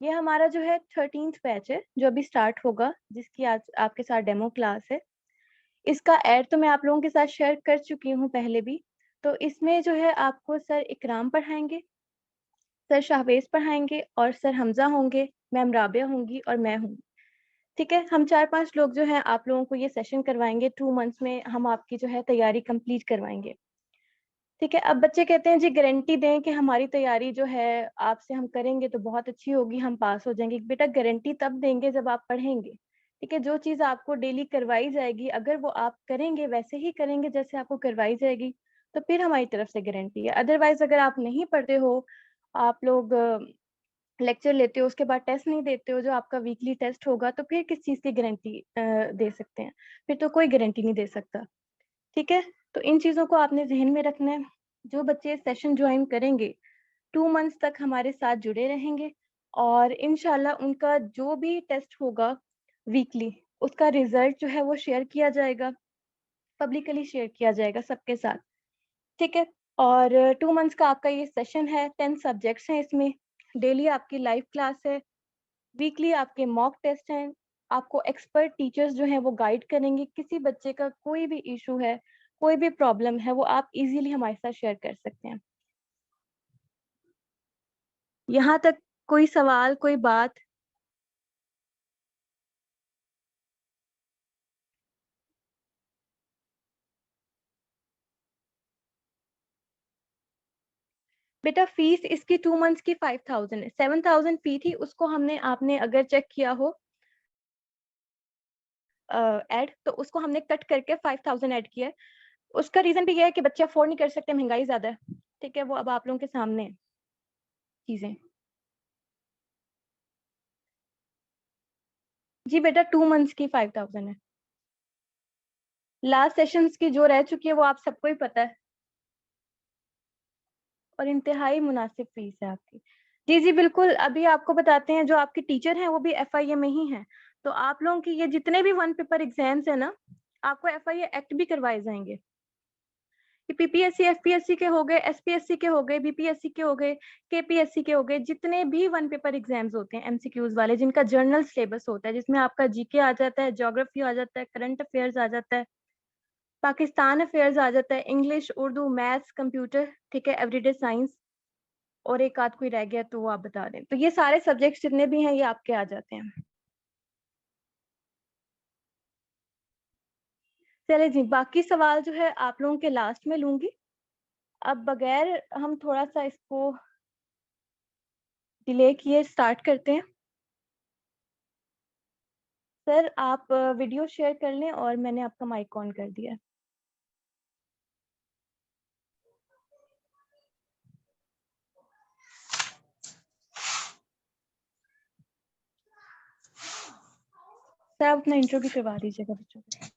ये हमारा जो है 13th बैच है जो अभी स्टार्ट होगा, जिसकी आज आपके साथ डेमो क्लास है। इसका ऐड तो मैं आप लोगों के साथ शेयर कर चुकी हूँ पहले भी। तो इसमें जो है आपको सर इकराम पढ़ाएंगे, सर शाहवेज पढ़ाएंगे और सर हमजा होंगे, मैम राबिया होंगी और मैं हूँ। ठीक है, हम 4-5 लोग जो हैं आप लोगों को ये सेशन करवाएंगे। 2 मंथ्स में हम आपकी जो है तैयारी कंप्लीट करवाएंगे। ठीक है, अब बच्चे कहते हैं जी गारंटी दें कि हमारी तैयारी जो है आपसे हम करेंगे तो बहुत अच्छी होगी, हम पास हो जाएंगे। बेटा गारंटी तब देंगे जब आप पढ़ेंगे। ठीक है, जो चीज़ आपको डेली करवाई जाएगी अगर वो आप करेंगे, वैसे ही करेंगे जैसे आपको करवाई जाएगी, तो फिर हमारी तरफ से गारंटी है। अदरवाइज अगर आप नहीं पढ़ते हो, आप लोग लेक्चर लेते हो उसके बाद टेस्ट नहीं देते हो, जो आपका वीकली टेस्ट होगा, तो फिर किस चीज़ की गारंटी दे सकते हैं? फिर तो कोई गारंटी नहीं दे सकता। ठीक है, तो इन चीज़ों को आपने जहन में रखना है। जो बच्चे सेशन ज्वाइन करेंगे 2 मंथ्स तक हमारे साथ जुड़े रहेंगे और इंशाल्लाह उनका जो भी टेस्ट होगा वीकली, उसका रिजल्ट जो है वो शेयर किया जाएगा, पब्लिकली शेयर किया जाएगा सबके साथ। ठीक है, और 2 मंथ्स का आपका ये सेशन है। 10 सब्जेक्ट्स हैं इसमें। डेली आपकी लाइव क्लास है, वीकली आपके मॉक टेस्ट हैं। आपको एक्सपर्ट टीचर्स जो हैं वो गाइड करेंगे। किसी बच्चे का कोई भी इशू है, कोई भी प्रॉब्लम है, वो आप इजीली हमारे साथ शेयर कर सकते हैं। यहाँ तक कोई सवाल, कोई बात? बेटा फीस इसकी 2 मंथ्स की 5000 है। 7000 फी थी, उसको हमने, आपने अगर चेक किया हो ऐड, तो उसको हमने कट करके 5000 ऐड किया है। उसका रीजन भी ये है कि बच्चे अफोर्ड नहीं कर सकते, महंगाई ज्यादा है। ठीक है, वो अब आप लोगों के सामने है चीजें। जी बेटा 2 मंथ्स की 5000 है। लास्ट सेशंस की जो रह चुकी है वो आप सबको ही पता है, और इंतहाई मुनासिब फीस है आपकी। जी जी बिल्कुल, अभी आपको बताते हैं, जो आपके टीचर हैं वो भी FIA में ही हैं। तो आप लोगों की ये जितने भी 1 पेपर एग्जाम्स है ना, आपको FIA एक्ट भी करवाए जाएंगे। ये PPSC FPSC के हो गए, SPSC के हो गए, BPSC के हो गए, KPSC के हो गए, जितने भी 1 पेपर एग्जाम्स होते हैं MCQs वाले, जिनका जर्नल सिलेबस होता है, जिसमें आपका GK आ जाता है, ज्योग्राफी आ जाता है, करंट अफेयर्स आ जाता है, पाकिस्तान अफेयर्स आ जाता है, इंग्लिश, उर्दू, मैथ्स, कंप्यूटर, ठीक है, एवरीडे साइंस, और एक आध कोई रह गया तो वो आप बता दें। तो ये सारे सब्जेक्ट्स जितने भी हैं ये आपके आ जाते हैं। चले जी, बाकी सवाल जो है आप लोगों के लास्ट में लूंगी। अब बगैर हम थोड़ा सा इसको डिले किए स्टार्ट करते हैं। सर आप वीडियो शेयर कर लें, और मैंने आपका माइक ऑन कर दिया है। सर आप अपना इंट्रो भी करवा दीजिएगा बच्चों को।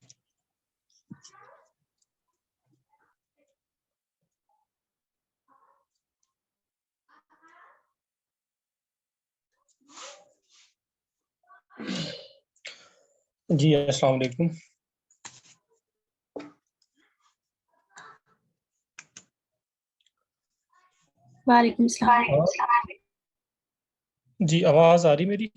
जी अस्सलाम वालेकुम। वालेकुम सलाम। जी आवाज आ रही मेरी?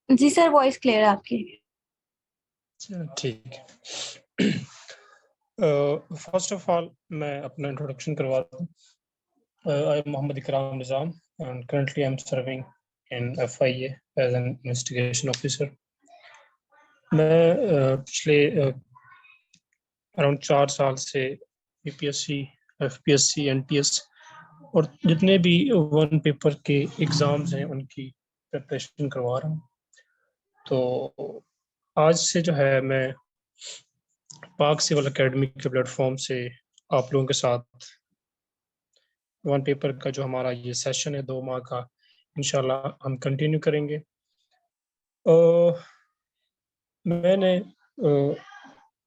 जी सर, वॉइस क्लियर है आपकी। ठीक है। फर्स्ट ऑफ ऑल मैं अपना इंट्रोडक्शन करवाता हूँ। आई am Mohammad Ikram Nizam and currently I am serving in FIA as an investigation officer. मैं पिछले अराउंड 4 साल से UPSC, FPSC, NTS और जितने भी 1 पेपर के एग्जाम्स हैं उनकी प्रिपरेशन करवा रहा हूँ। तो आज से जो है मैं पाक सिविल एकेडमी के प्लेटफॉर्म से आप लोगों के साथ 1 पेपर का जो हमारा ये सेशन है 2 माह का, इंशाल्लाह हम कंटिन्यू करेंगे। मैंने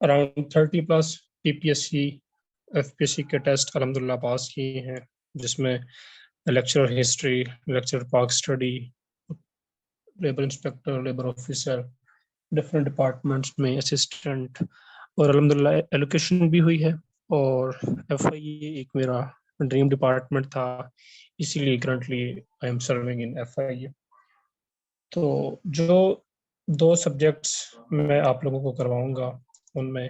अराउंड 30+ PPSC FPSC के टेस्ट अल्हम्दुलिल्लाह पास किए हैं, जिसमें लेक्चर हिस्ट्री, लेक्चर पाक study, labour inspector, labour officer, different departments में असिस्टेंट, और अल्हम्दुलिल्लाह एलोकेशन भी हुई है। और FIA एक मेरा ड्रीम डिपार्टमेंट था, इसीलिए currently I am serving in FIA। तो जो 2 सब्जेक्ट्स मैं आप लोगों को करवाऊंगा उनमें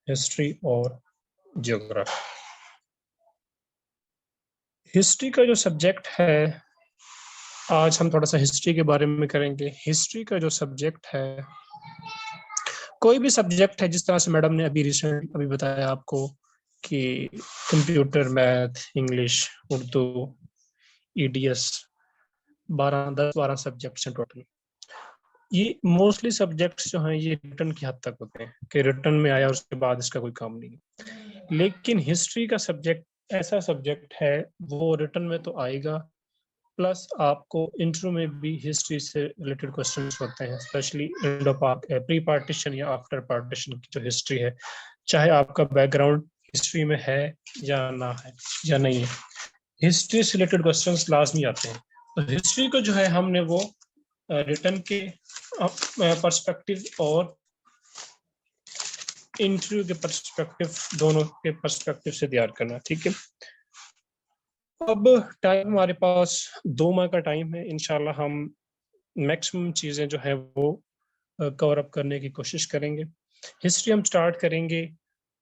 हिस्ट्री और जियोग्राफी। हिस्ट्री का जो सब्जेक्ट है, आज हम थोड़ा सा हिस्ट्री के बारे में करेंगे। हिस्ट्री का जो सब्जेक्ट है, कोई भी सब्जेक्ट है, जिस तरह से मैडम ने अभी बताया आपको कि computer, math, English, Urdu, EDS, 10-12 subjects हैं टोटल। ये मोस्टली सब्जेक्ट्स जो हैं ये रिटर्न की हद तक होते हैं कि रिटर्न में आया और उसके बाद इसका कोई काम नहीं। लेकिन हिस्ट्री का सब्जेक्ट ऐसा सब्जेक्ट है, वो रिटर्न में तो आएगा, प्लस आपको इंटरव्यू में भी हिस्ट्री से रिलेटेड क्वेश्चंस होते हैं, स्पेशली प्री पार्टीशन या आफ्टर पार्टीशन की जो हिस्ट्री है, चाहे आपका बैकग्राउंड हिस्ट्री में है या ना है या नहीं है, हिस्ट्री से रिलेटेड क्वेश्चंस लाजमी आते हैं। तो हिस्ट्री को जो है हमने वो रिटर्न के पर्सपेक्टिव और इंटरव्यू के पर्सपेक्टिव, दोनों के पर्सपेक्टिव से तैयार करना। ठीक है, अब टाइम हमारे पास 2 माह का टाइम है। इंशाल्लाह हम मैक्सिमम चीजें जो है वो कवर अप करने की कोशिश करेंगे। हिस्ट्री हम स्टार्ट करेंगे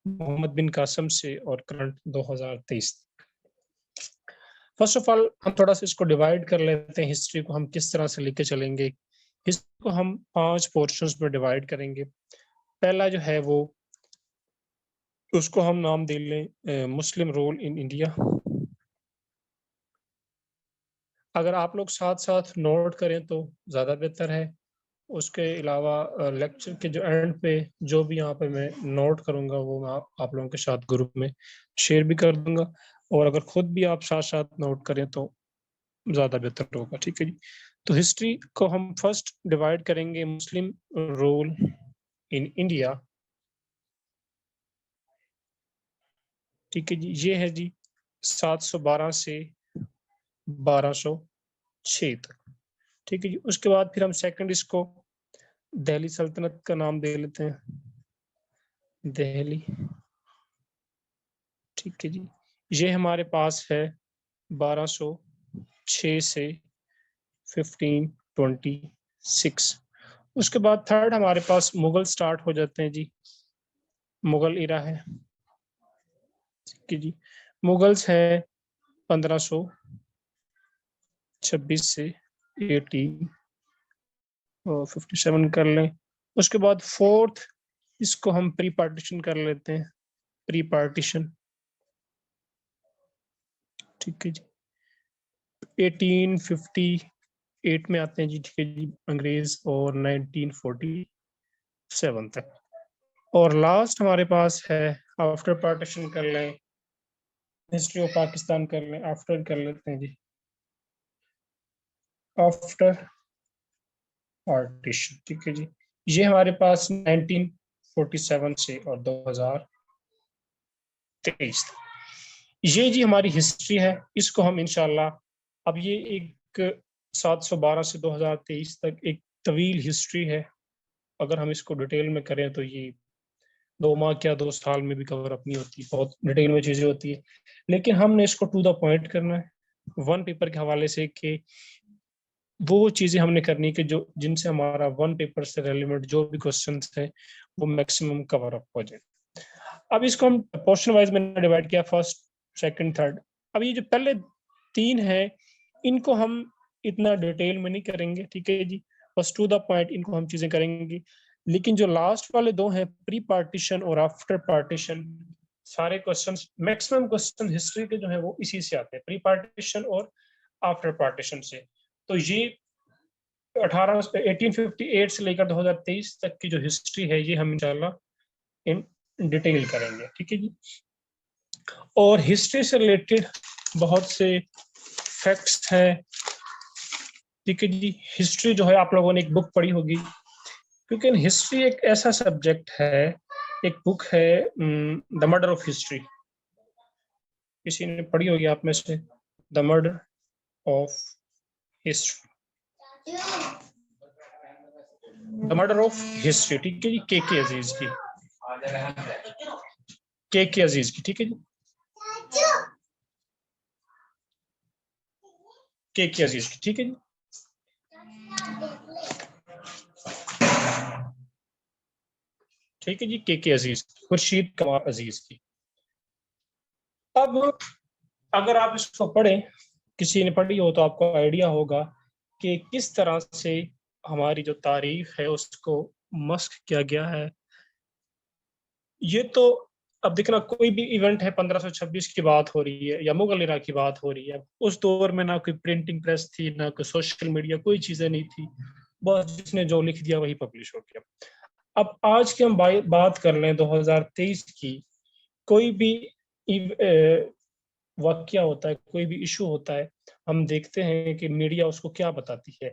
मोहम्मद बिन कासिम से और करंट 2023। फर्स्ट ऑफ ऑल हम थोड़ा सा इसको डिवाइड कर लेते हैं, हिस्ट्री को हम किस तरह से लेके चलेंगे। हिस्ट्री को हम 5 पोर्शंस में डिवाइड करेंगे। पहला जो है वो, उसको हम नाम दे लें मुस्लिम रोल इन इंडिया। अगर आप लोग साथ साथ नोट करें तो ज़्यादा बेहतर है। उसके अलावा लेक्चर के जो एंड पे जो भी यहाँ पे मैं नोट करूँगा वो मैं आप लोगों के साथ ग्रुप में शेयर भी कर दूंगा, और अगर खुद भी आप साथ साथ नोट करें तो ज़्यादा बेहतर होगा। ठीक है जी, तो हिस्ट्री को हम फर्स्ट डिवाइड करेंगे मुस्लिम रोल इन इंडिया। ठीक है जी, ये है जी 712 से 1206 तक। ठीक है जी, उसके बाद फिर हम सेकंड इसको दिल्ली सल्तनत का नाम दे लेते हैं, दिल्ली। ठीक है जी, ये हमारे पास है 1206 से 1526। उसके बाद थर्ड हमारे पास मुगल स्टार्ट हो जाते हैं जी, मुगल इरा है। ठीक है जी, मुगल्स है 1526 से 1857 कर लें। उसके बाद फोर्थ इसको हम प्री पार्टीशन कर लेते हैं, प्री पार्टीशन। ठीक है जी, 1858 में आते हैं जी। ठीक है जी, अंग्रेज, और 1947 तक। और लास्ट हमारे पास है आफ्टर पार्टीशन कर लें, हिस्ट्री ऑफ पाकिस्तान कर लें, आफ्टर कर लेते हैं जी, आफ्टर पार्टीशन। ठीक है जी, ये हमारे पास 1947 से और 2023 तक। ये जी हमारी हिस्ट्री है। इसको हम इंशाल्लाह, अब ये एक 712 से 2023 तक एक तवील हिस्ट्री है। अगर हम इसको डिटेल में करें तो ये 2 माह क्या 2 साल में भी कवर अप नहीं होती, बहुत डिटेल में चीजें होती है। लेकिन हमने इसको टू द पॉइंट करना है, वन पेपर के हवाले से, कि वो चीजें हमने करनी कि जो जिनसे हमारा वन पेपर से रेलिवेंट जो भी क्वेश्चन है वो मैक्सिमम कवर अप हो जाए। अब इसको हम पोर्शन वाइज में डिवाइड किया, फर्स्ट, सेकंड, थर्ड। अब ये जो पहले 3 है इनको हम इतना डिटेल में नहीं करेंगे। ठीक है जी, बस टू द पॉइंट इनको हम चीजें करेंगे। लेकिन जो लास्ट वाले 2 हैं, प्री पार्टीशन और आफ्टर पार्टीशन, सारे क्वेश्चंस, मैक्सिमम क्वेश्चन हिस्ट्री के जो है वो इसी से आते हैं, प्री पार्टीशन और आफ्टर पार्टीशन से। तो ये 1858 से लेकर 2023 तक की जो हिस्ट्री है ये हम इंशाल्लाह इन डिटेल करेंगे। ठीक है जी, और हिस्ट्री से रिलेटेड बहुत से फैक्ट्स हैं। ठीक है जी, हिस्ट्री जो है आप लोगों ने एक बुक पढ़ी होगी, क्योंकि हिस्ट्री एक ऐसा सब्जेक्ट है, एक बुक है द मर्डर ऑफ हिस्ट्री, किसी ने पढ़ी होगी आप में से, the murder of history, the murder of history. ठीक है जी, के अजीज की, के अजीज की। ठीक है जी, के अजीज की, ठीक है जी। ठीक है जी, के अजीज, खुर्शीद कमार अजीज की। अब अगर आप इसको पढ़ें, किसी ने पढ़ी हो तो आपको आइडिया होगा कि किस तरह से हमारी जो तारीख है उसको मस्क किया गया है। ये तो अब देखना, कोई भी इवेंट है 1526 की बात हो रही है या मुगल इरा की बात हो रही है, उस दौर में ना कोई प्रिंटिंग प्रेस थी, ना कोई सोशल मीडिया, कोई चीजें नहीं थी, बस जिसने जो लिख दिया वही पब्लिश हो गया। अब आज की हम बात कर लें 2023 की, कोई भी वाकया होता है, कोई भी इशू होता है, हम देखते हैं कि मीडिया उसको क्या बताती है।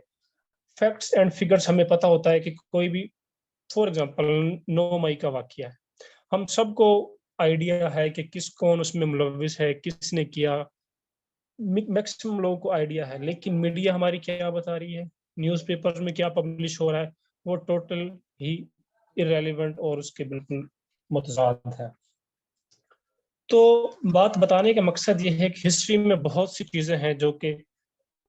फैक्ट्स एंड फिगर्स हमें पता होता है कि कोई भी, फॉर एग्जांपल 9 मई का वाकया है, हम सबको आइडिया है कि किस कौन उसमें मुलविस है, किसने किया, मैक्सिमम लोगों को आइडिया है, लेकिन मीडिया हमारी क्या बता रही है, न्यूज़पेपर्स में क्या पब्लिश हो रहा है, वो टोटल ही इररेलेवेंट और उसके बिल्कुल मुतजाद है। तो बात बताने का मकसद ये है कि हिस्ट्री में बहुत सी चीजें हैं जो कि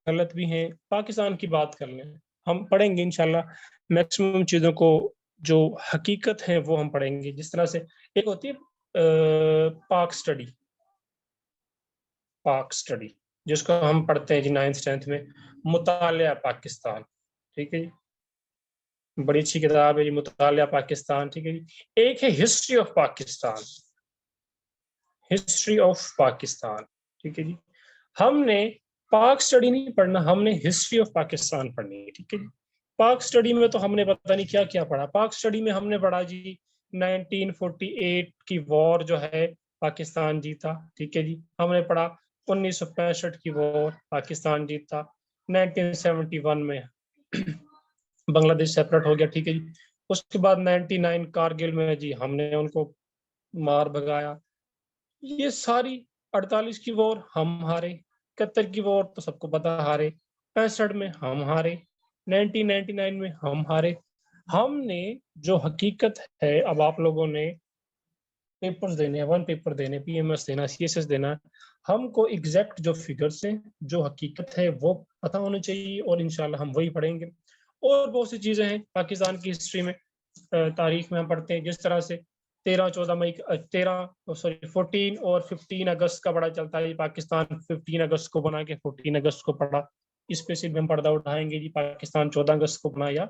गलत भी हैं। पाकिस्तान की बात कर लें, हम पढ़ेंगे इंशाल्लाह मैक्सिमम चीजों को, जो हकीकत है वो हम पढ़ेंगे। जिस तरह से एक होती है पाक स्टडी जिसको हम पढ़ते हैं जी 9th 10th में, मुतालिया पाकिस्तान, ठीक है जी, बड़ी अच्छी किताब है जी मुतालिया पाकिस्तान, ठीक है जी। एक है history of Pakistan, history of Pakistan, ठीक है जी। हमने पाक स्टडी नहीं पढ़ना, हमने हिस्ट्री ऑफ पाकिस्तान पढ़नी है, ठीक है जी। पाक स्टडी में तो हमने पता नहीं क्या क्या पढ़ा। पाक स्टडी में हमने पढ़ा जी 1948 की वॉर जो है पाकिस्तान जीता, ठीक है जी। हमने पढ़ा 1965 की वॉर पाकिस्तान जीता, 1971 में बांग्लादेश सेपरेट हो गया, ठीक है जी। उसके बाद 99 कारगिल में जी हमने उनको मार भगाया। ये सारी 48 की वॉर हम हारे, 71 की वॉर तो सबको पता हारे, 65 में हम हारे, 1999 में हम हारे। हमने जो हकीकत है, अब आप लोगों ने पेपर्स देने, वन पेपर देने, पीएमएस देना, सीएसएस देना, हमको एग्जैक्ट जो फिगर्स हैं, जो हकीकत है वो पता होनी चाहिए, और इंशाल्लाह हम वही पढ़ेंगे। और बहुत सी चीजें हैं पाकिस्तान की हिस्ट्री में, तारीख में हम पढ़ते हैं, जिस तरह से 14 और 15 अगस्त का बड़ा चलता है। पाकिस्तान 15 अगस्त को बना के 14 अगस्त को पढ़ा, इस पे सिर्फ हम पर्दा उठाएंगे जी, पाकिस्तान 14 अगस्त को बना या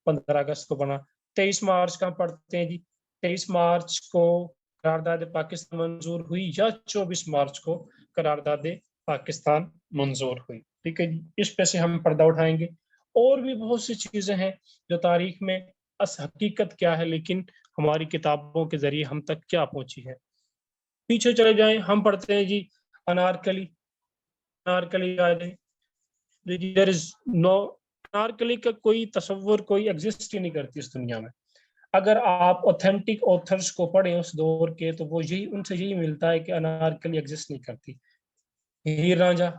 15 अगस्त को बना। 23 मार्च का पढ़ते हैं जी, 23 मार्च को करारदाद पाकिस्तान मंजूर हुई या 24 मार्च को करारदाद पाकिस्तान मंजूर हुई, ठीक है जी। इस पे से हम पर्दा उठाएंगे। और भी बहुत सी चीजें हैं जो तारीख में हकीकत क्या है, लेकिन हमारी किताबों के जरिए हम तक क्या पहुंची है। पीछे चले जाएं, हम पढ़ते हैं जी अनारकली, अनारकली आ जाए, देयर इज नो, अनारकली का कोई तस्वर, कोई एग्जिस्ट ही नहीं करती इस दुनिया में। अगर आप ऑथेंटिक ऑथर्स को पढ़ें उस दौर के, तो वो यही, उनसे यही मिलता है कि अनारकली एग्जिस्ट नहीं करती। हीर रांझा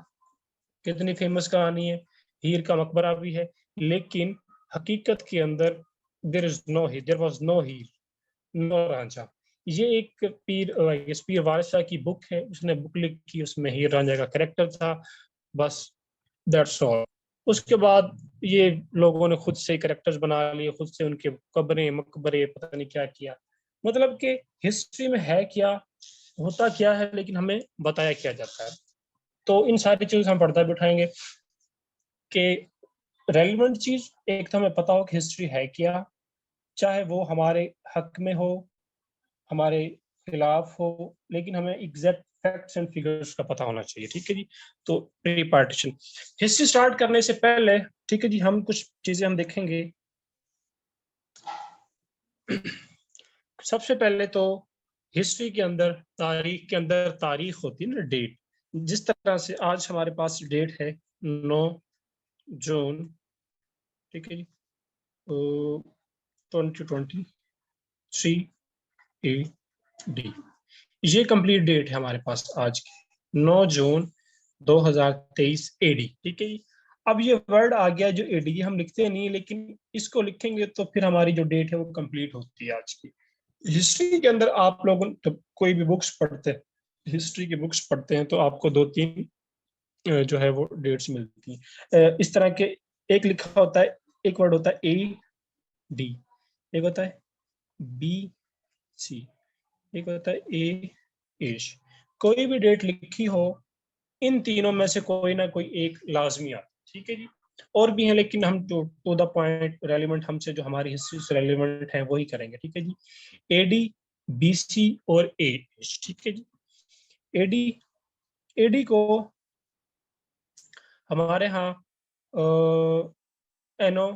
कितनी फेमस कहानी है, हीर का मकबरा भी है, लेकिन हकीकत के अंदर there is no Heer, there was no Heer, no Ranjha. ये एक पीर वारिस शाह की बुक है, उसने बुक लिखी, उसमें हीर रांझा का कैरेक्टर था, बस, दैट्स ऑल। उसके बाद ये लोगों ने खुद से कैरेक्टर्स बना लिए, खुद से उनके कब्रें मकबरे पता नहीं क्या किया। मतलब कि हिस्ट्री में है क्या, होता क्या है, लेकिन हमें बताया क्या जाता है। तो इन सारी चीजों हम पर्दा बिठाएंगे कि रेलिवेंट चीज, एक तो हमें पता हो कि हिस्ट्री है क्या, चाहे वो हमारे हक में हो, हमारे खिलाफ हो, लेकिन हमें एग्जैक्ट फैक्ट्स एंड फिगर्स का पता होना चाहिए, ठीक है जी। तो प्री पार्टीशन हिस्ट्री स्टार्ट करने से पहले, ठीक है जी, हम कुछ चीजें हम देखेंगे। सबसे पहले तो हिस्ट्री के अंदर, तारीख के अंदर तारीख होती है ना, डेट। जिस तरह से आज हमारे पास डेट है 9 जून, ठीक है जी, 2023 AD, ये कंप्लीट डेट है हमारे पास आज की, 9 जून 2023 AD, ठीक है जी। अब ये वर्ड आ गया जो एडी, हम लिखते नहीं, लेकिन इसको लिखेंगे तो फिर हमारी जो डेट है वो कंप्लीट होती है आज की। हिस्ट्री के अंदर आप लोग तो कोई भी बुक्स पढ़ते हैं, हिस्ट्री की बुक्स पढ़ते हैं, तो आपको 2-3 जो है वो डेट्स मिलती हैं। इस तरह के एक लिखा होता है, एक वर्ड होता है ए डी, एक होता है बी सी, एक होता है ए एश। कोई भी डेट लिखी हो, इन तीनों में से कोई ना कोई एक लाजमी आता, ठीक है जी। और भी है, लेकिन हम टू द पॉइंट रेलिवेंट, हमसे जो हमारी हिस्ट्री से रेलिवेंट है वही करेंगे, ठीक है जी। एडी, बीसी और एश, ठीक है जी। एडी, एडी को हमारे यहाँ एनो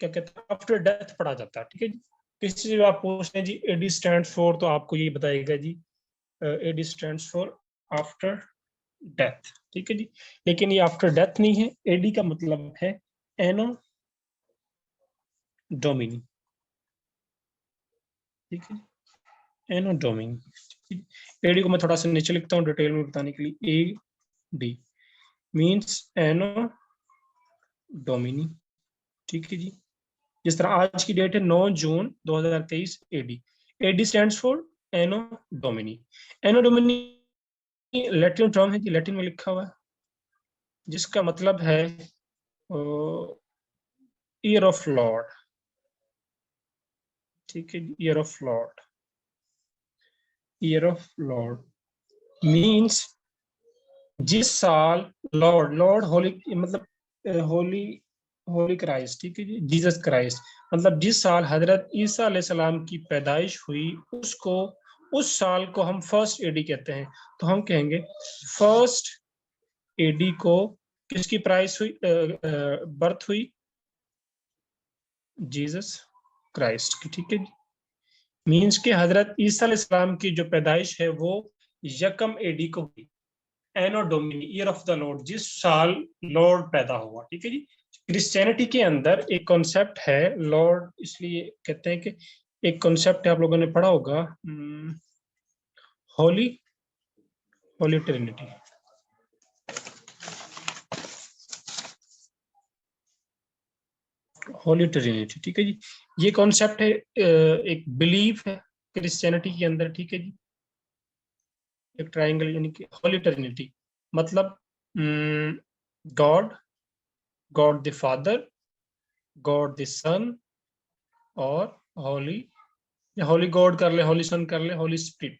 क्या कहते हैं, आफ्टर डेथ पढ़ा जाता है, ठीक है जी। किसी से आप पूछते हैं जी एडी स्टैंड्स फॉर, तो आपको ये बताएगा जी AD stands for after death, ठीक है जी। लेकिन ये आफ्टर डेथ नहीं है, एडी का मतलब है एनो डोमिनी, ठीक है, एनो डोमिनी। एडी को मैं थोड़ा सा नीचे लिखता हूँ डिटेल में बताने के लिए। A D means anno domini, ठीक है जी। जिस तरह आज की डेट है 9 जून 2023 AD, AD stands for anno domini. Anno domini Latin term है जी, लैटिन में लिखा हुआ है, जिसका मतलब है ईयर ऑफ लॉर्ड, ठीक है, year of Lord. Year of Lord means जिस साल लॉर्ड, लॉर्ड होली मतलब होली, होली क्राइस्ट, ठीक है जी, जीसस क्राइस्ट, मतलब जिस साल हजरत ईसा अलैहिस्सलाम की पैदाइश हुई, उसको, उस साल को हम फर्स्ट एडी कहते हैं। तो हम कहेंगे फर्स्ट एडी को किसकी प्राइस हुई, बर्थ हुई, जीसस क्राइस्ट की, ठीक है जी। मीन्स के हजरत ईसा अलैहिस्सलाम की जो पैदाइश है वो यकम एडी को हुई। Anno domini, year of the lord, जिस साल लॉर्ड पैदा हुआ, ठीक है जी। क्रिश्चियनिटी के अंदर एक कॉन्सेप्ट है लॉर्ड, इसलिए कहते हैं कि एक कॉन्सेप्ट है, आप लोगों ने पढ़ा होगा, होली, होली ट्रिनिटी। होली ट्रिनिटी, ठीक है जी। ये कॉन्सेप्ट है, एक बिलीफ है क्रिश्चियनिटी के अंदर, ठीक है जी। एक ट्रायंगल यानी कि होली ट्रिनिटी मतलब god, god the father, god the son और होली, या होली गॉड कर ले, होली सन कर ले, होली स्पिरिट,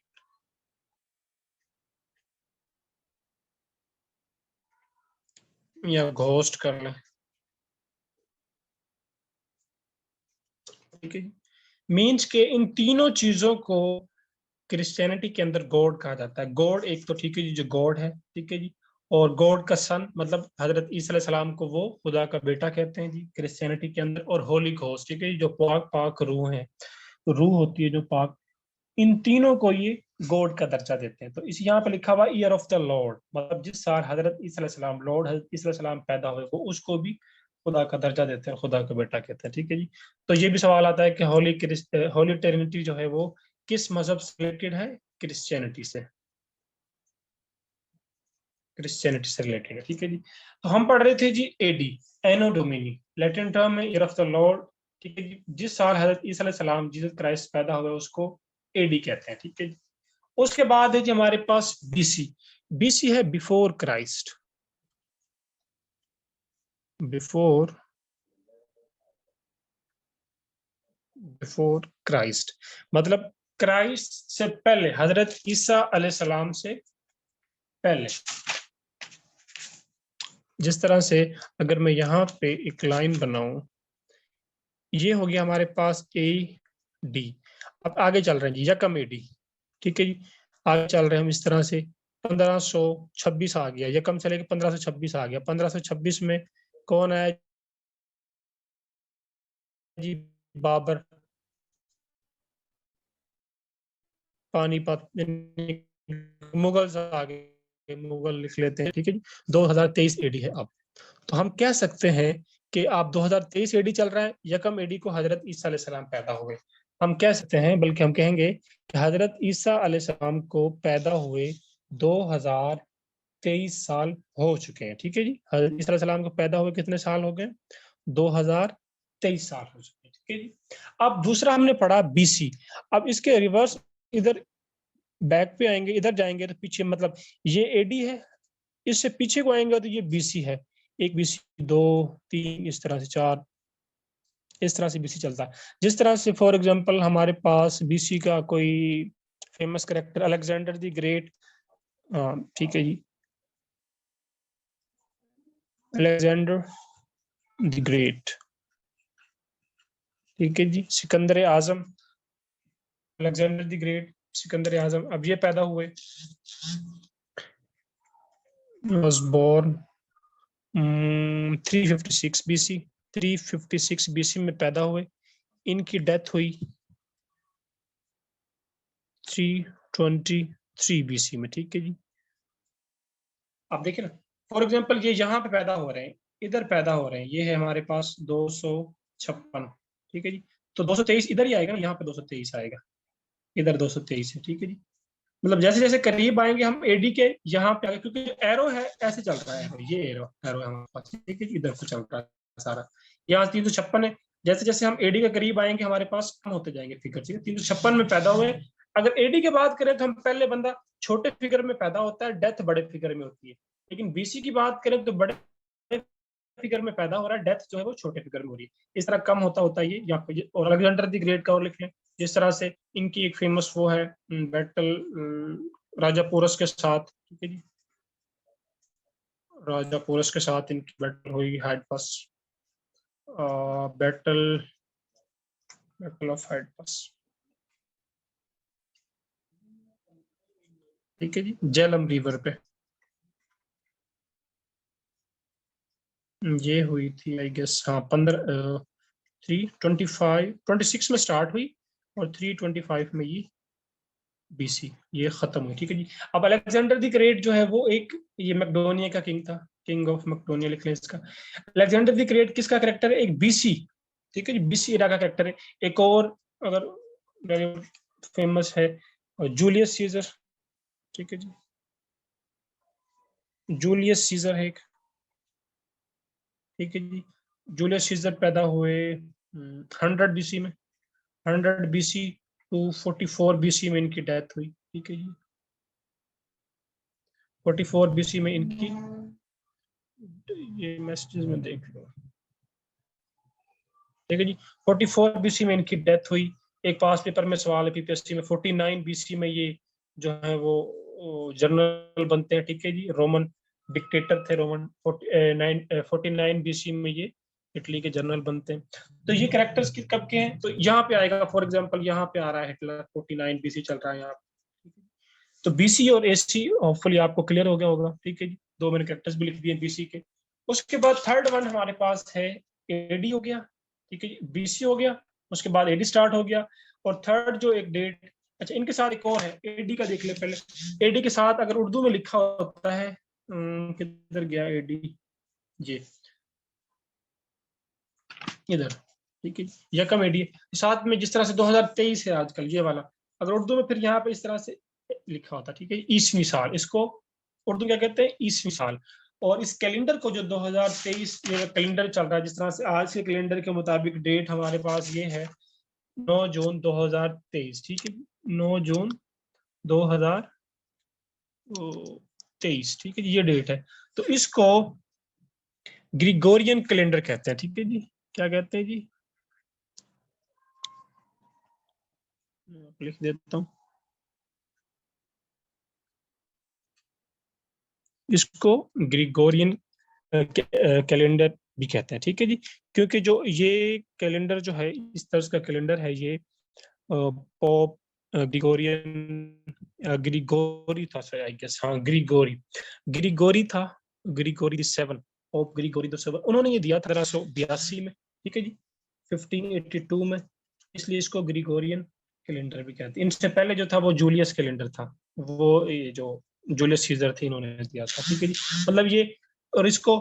या घोस्ट कर ले, ठीक है। मीन्स के इन तीनों चीजों को क्रिश्चियनिटी के अंदर गॉड कहा जाता है। गॉड एक तो ठीक है जी, जो गॉड है, ठीक है जी, और गॉड का सन मतलब हजरत ईसा अलैहि सलाम को वो खुदा का बेटा कहते हैं जी क्रिश्चियनिटी के अंदर। और होली घोस्ट, ठीक है जी, जो पाक पाक रूह है, रूह होती है जो पाक, इन तीनों को ये गॉड का दर्जा देते हैं। तो इस यहाँ पे लिखा हुआ ईयर ऑफ द लॉर्ड, मतलब जिस साल हजरत ईसा अलैहि सलाम, लॉर्ड हजरत ईसा अलैहि सलाम पैदा हुए, वो उसको भी खुदा का दर्जा देते हैं, खुदा का बेटा कहते हैं, ठीक है जी। तो ये भी सवाल आता है कि होली ट्रिनिटी जो है वो किस मजहब से रिलेटेड है? क्रिश्चियनिटी से, क्रिश्चियनिटी से रिलेटेड है, ठीक है जी। तो हम पढ़ रहे थे जी एडी, एनो डोमिनी, लैटिन टर्म है ईयर ऑफ द लॉर्ड, ठीक है जी। जिस साल हजरत ईसा अलैहि सलाम, जीसस क्राइस्ट पैदा हुए, उसको एडी कहते हैं, ठीक है जी। उसके बाद है जी हमारे पास बीसी। बीसी है before Christ, before, before Christ मतलब क्राइस्ट से पहले, हजरत ईसा अलैहिस्सलाम से पहले। जिस तरह से अगर मैं यहाँ पे एक लाइन बनाऊं, ये हो गया हमारे पास ए डी। अब आगे चल रहे हैं जी, यकम ए डी, ठीक है जी। आगे चल रहे हैं हम इस तरह से, 1526 आ गया, यकम से लेकर 1526 आ गया। 1526 में कौन आया जी? बाबर, पानीपत, मुगल आ गए, मुगल लिख लेते हैं, ठीक है जी। 2023 एडी है अब। तो हम कह सकते हैं कि आप 2023 एडी चल रहा है, यकम एडी को हजरत ईसा अलैहिस्सलाम पैदा हुए। हम कह सकते हैं, बल्कि हम कहेंगे कि हजरत ईसा अलैहिस्सलाम को पैदा हुए 2023 साल हो चुके हैं, ठीक है जी। हजरत ईसा अलैहिस्सलाम को पैदा हुए कितने साल हो गए? 2023 साल हो चुके हैं, ठीक है जी। अब दूसरा हमने पढ़ा बीसी। अब इसके रिवर्स इधर बैक पे आएंगे, इधर जाएंगे तो पीछे, मतलब ये एडी है, इससे पीछे को आएंगे तो ये बीसी है, 1 BC 2 3 इस तरह से 4, इस तरह से बीसी चलता है। जिस तरह से फॉर एग्जांपल हमारे पास बीसी का कोई famous character Alexander the great, ठीक है जी, अलेक्जेंडर द ग्रेट, ठीक है जी, सिकंदर आजम, अलेक्जेंडर द ग्रेट, सिकंदर आजम, अब ये पैदा हुए, was born 356 BC, 356 BC में पैदा हुए, इनकी डेथ हुई 323 BC में, ठीक है जी। आप देखिए ना, फॉर एग्जांपल ये यहाँ पे पैदा हो रहे हैं, इधर पैदा हो रहे हैं, ये है हमारे पास 256, ठीक है जी, तो 223 इधर ही आएगा ना, यहाँ पे 223 आएगा, इधर 223 है, ठीक है जी। मतलब जैसे जैसे करीब आएंगे हम एडी के, यहाँ पे आगे, क्योंकि एरो है ऐसे चल रहा है, ये एरो एरो है हमारे पास, ठीक है, इधर को चल रहा है सारा, यहाँ 356 है, जैसे जैसे हम एडी के करीब आएंगे हमारे पास कम होते जाएंगे फिगर, ठीक है, 356 में पैदा हुए। अगर एडी की बात करें तो हम पहले बंदा छोटे फिगर में पैदा होता है, डेथ बड़े फिगर में होती है, लेकिन बीसी की बात करें तो बड़े फिगर में पैदा हो रहा है, डेथ जो है वो छोटे फिगर में हो रही है, इस तरह कम होता होता है ये यहाँ पे। और अलेक्जेंडर द ग्रेट का और लिख लें, जिस तरह से इनकी एक फेमस वो है बैटल राजा पोरस के साथ, ठीक है जी, राजा पोरस के साथ इनकी बैटल हुई, हाइडपस, बैटल ऑफ हाइडपस, ठीक है जी, झेलम रिवर पे ये हुई थी, आई गेस, हाँ 326 में स्टार्ट हुई और 325 में ये बीसी ये खत्म हुई, ठीक है जी। अब अलेक्जेंडर द ग्रेट जो है वो एक ये मैकडोनिया का किंग था, किंग ऑफ मैकडोनिया लिख लें इसका। अलेक्जेंडर द ग्रेट किसका कैरेक्टर है? एक बीसी, ठीक है जी, बीसी एरा का कैरेक्टर है। एक और अगर फेमस है जूलियस सीजर, ठीक है जी, जूलियस सीजर है एक, ठीक है जी, जूलियस सीजर पैदा हुए 100 BC में, 100 BC टू 44 BC में इनकी डेथ हुई, ठीक है जी, 44 BC में इनकी, ये मैसेजेस में देख लो, ठीक है जी, 44 BC में इनकी डेथ हुई। एक पास पेपर में सवाल है पीपीएससी में, 49 BC में ये जो है वो जनरल बनते हैं, ठीक है जी, रोमन डिक्टेटर थे रोमन। 49 BC में ये इटली के जनरल बनते हैं। तो ये कैरेक्टर्स कब के हैं? तो यहाँ पे आएगा, फॉर एग्जांपल यहाँ पे आ रहा है हिटलर, 49 BC चल रहा है यहाँ। तो बीसी और एसी होपफुली आपको क्लियर हो गया होगा, ठीक है जी, दो मैंने कैरेक्टर्स भी लिख दिए बीसी के। उसके बाद थर्ड वन हमारे पास है एडी हो गया, ठीक है जी, बीसी हो गया, उसके बाद एडी स्टार्ट हो गया, और थर्ड जो एक डेट, अच्छा इनके साथ एक और है, एडी का देख ले पहले। एडी के साथ अगर उर्दू में लिखा होता है, किधर गया एडी, ये इधर, ठीक है, यकम एडी साथ में, जिस तरह से 2023 है आजकल ये वाला, अगर उर्दू में फिर यहाँ पे इस तरह से लिखा होता, ठीक है, ईसवी साल, इसको उर्दू क्या कहते हैं? ईसवी साल। और इस कैलेंडर को जो 2023 ये कैलेंडर चल रहा है, जिस तरह से आज के कैलेंडर के मुताबिक डेट हमारे पास ये है 9 जून 2023, ठीक है, 9 जून 2023, ठीक है, ये डेट है। तो इसको ग्रिगोरियन कैलेंडर कहते हैं, ठीक है जी, क्या कहते हैं जी, लिख देता हूं, इसको ग्रिगोरियन कैलेंडर भी कहते हैं, ठीक है जी, क्योंकि जो ये कैलेंडर जो है, इस तरह का कैलेंडर है, ये पोप ग्रिगोरी था, आई गेस, हाँ ग्रिगोरी था, ग्रिगोरी 7, पोप ग्रिगोरी 7, उन्होंने ये दिया 1382 में, ठीक है जी, 1582 में, इसलिए इसको ग्रिगोरियन कैलेंडर भी कहते हैं। इनसे पहले जो था वो जूलियस कैलेंडर था, वो ये जो जूलियस सीजर थे इन्होंने दिया था, ठीक है जी, मतलब ये। और इसको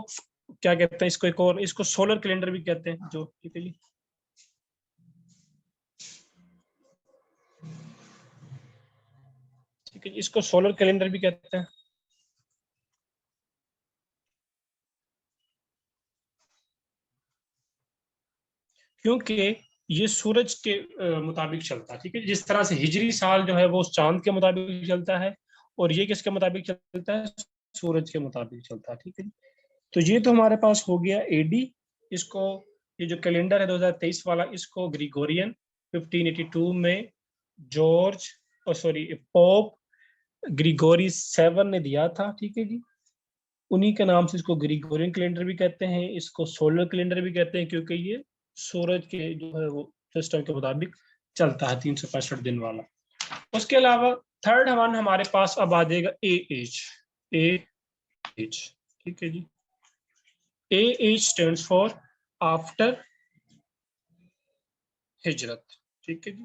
क्या कहते हैं, इसको एक और, इसको सोलर कैलेंडर भी कहते हैं, जो, ठीक है जी, ठीक है, इसको सोलर कैलेंडर भी कहते हैं। क्योंकि ये सूरज के मुताबिक चलता है, ठीक है, जिस तरह से हिजरी साल जो है वो चांद के मुताबिक चलता है, और ये किसके मुताबिक चलता है? सूरज के मुताबिक चलता है, ठीक है जी। तो ये तो हमारे पास हो गया एडी। इसको, ये जो कैलेंडर है 2023 वाला, इसको ग्रिगोरियन 1582 में जॉर्ज पोप ग्रिगोरी 7 ने दिया था, ठीक है जी। उन्हीं के नाम से इसको ग्रिगोरियन कैलेंडर भी कहते हैं, इसको सोलर कैलेंडर भी कहते हैं, क्योंकि ये सूरज के जो है वो सिस्टम के मुताबिक चलता है 365 दिन वाला। उसके अलावा थर्ड हमारे पास अब आ जाएगा ए एच, ठीक है जी। एच स्टैंड्स फॉर आफ्टर हिजरत, ठीक है जी,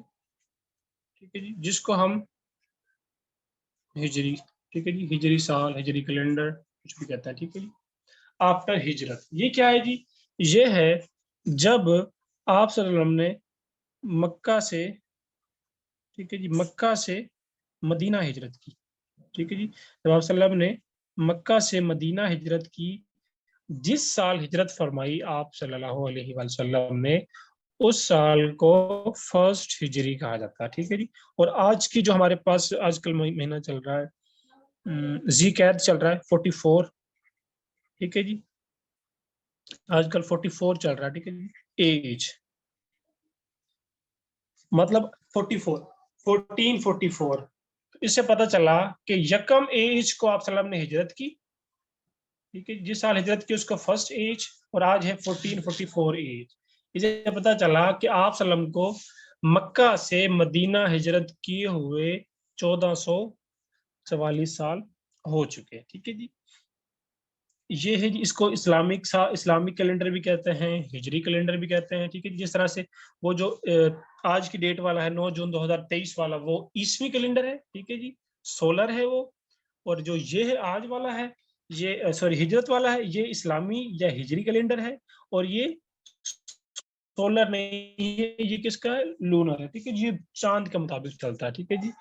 ठीक है जी, जिसको हम हिजरी, ठीक है जी, हिजरी साल, हिजरी कैलेंडर कुछ भी कहता है, ठीक है जी। आफ्टर हिजरत ये क्या है जी? ये है जब आप सल्लल्लाहु अलैहि वसल्लम ने मक्का से, ठीक है जी, मक्का से मदीना हिजरत की, ठीक है जी। जब आप सल्लल्लाहु अलैहि वसल्लम ने मक्का से मदीना हिजरत की, जिस साल हिजरत फरमाई आप सल्लल्लाहु अलैहि वसल्लम ने, उस साल को फर्स्ट हिजरी कहा जाता है, ठीक है जी। और आज की जो हमारे पास आजकल महीना चल रहा है, जी कैद चल रहा है 44, ठीक है जी, आजकल 44 चल रहा है, ठीक है जी। एज मतलब 44, 1444, इससे पता चला कि यकम एज को आप सल्लम ने हिजरत की, ठीक है, जिस साल हिजरत की उसका फर्स्ट एज, और आज है 1444 एज। इसे पता चला कि आप सल्लम को मक्का से मदीना हिजरत किए हुए 1444 साल हो चुके हैं, ठीक है जी। ये है जी, इसको इस्लामिक कैलेंडर भी कहते हैं, हिजरी कैलेंडर भी कहते हैं, ठीक है। जिस तरह से वो जो आज की डेट वाला है 9 जून 2023 वाला, वो ईस्वी कैलेंडर है, ठीक है जी, सोलर है वो। और जो ये है आज वाला है, ये हिजरत वाला है, ये इस्लामी या हिजरी कैलेंडर है। और ये सोलर नहीं है, ये किसका है? लूनर है, ठीक है जी, ये चांद के मुताबिक चलता है, ठीक है जी।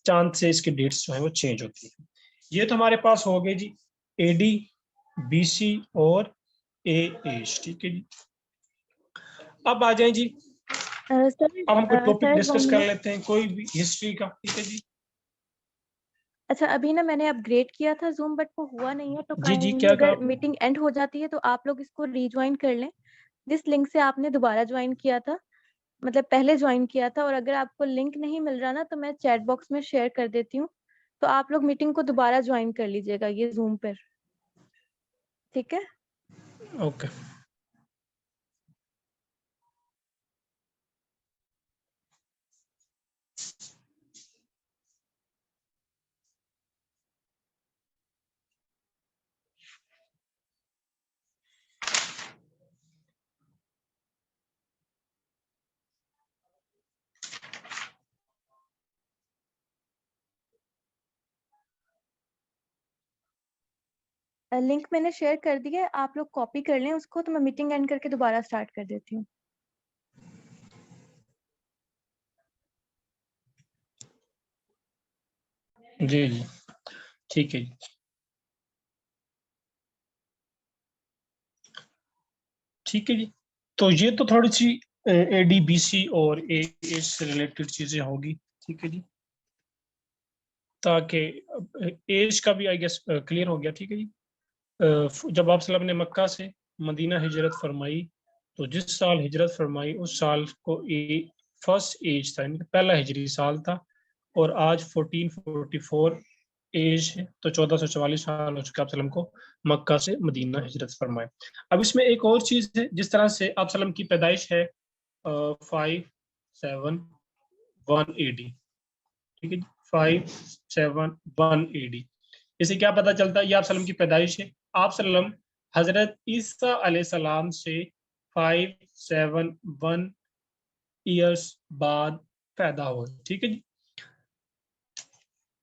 चांद से इसके डेट्स जो है वो चेंज होती है। ये तो हमारे पास हो गए जी एडी, बीसी और एएच, ठीक है जी। अब आ जाए जी, सर अब हम कोई टॉपिक सर 1 डिस्कस कर मिनट। लेते हैं, कोई भी हिस्ट्री का, ठीक है जी। अच्छा, अभी ना मैंने अपग्रेड किया था जूम, बट वो हुआ नहीं है, तो जी जी, काइंडली क्या कहा अगर आपने? मीटिंग एंड हो जाती है तो आप लोग इसको रीज्वाइन कर लें, जिस लिंक से आपने दोबारा ज्वाइन किया था, मतलब पहले ज्वाइन किया था। और अगर आपको लिंक नहीं मिल रहा ना, तो मैं चैट बॉक्स में शेयर कर देती हूँ, तो आप लोग मीटिंग को दोबारा ज्वाइन कर लीजिएगा ये जूम पर, ठीक है। ओके। लिंक मैंने शेयर कर दिया है, आप लोग कॉपी कर लें उसको, तो मैं मीटिंग एंड करके दोबारा स्टार्ट कर देती हूँ। जी जी, ठीक है जी। ठीक है जी, तो ये तो थोड़ी सी एडीबीसी और ए से रिलेटेड चीजें होगी, ठीक है जी, ताकि एज का भी आई गेस क्लियर हो गया, ठीक है जी। जब आप सल्लम ने मक्का से मदीना हिजरत फरमाई, तो जिस साल हिजरत फरमाई उस साल को फर्स्ट एज था, यानी पहला हिजरी साल था। और आज 1444 एज है, तो 1444 साल हो चुके आप सल्लम को मक्का से मदीना हिजरत फरमाए। अब इसमें एक और चीज है, जिस तरह से आप सल्लम की पैदाइश है 571 एडी, ठीक है जी, 571 एडी। इसे क्या पता चलता है? ये आप सल्लम की पैदाइश है। आप सल्लम हजरत ईसा अलैहिस्सलाम से 571 ईयर्स बाद पैदा हुए, ठीक है जी।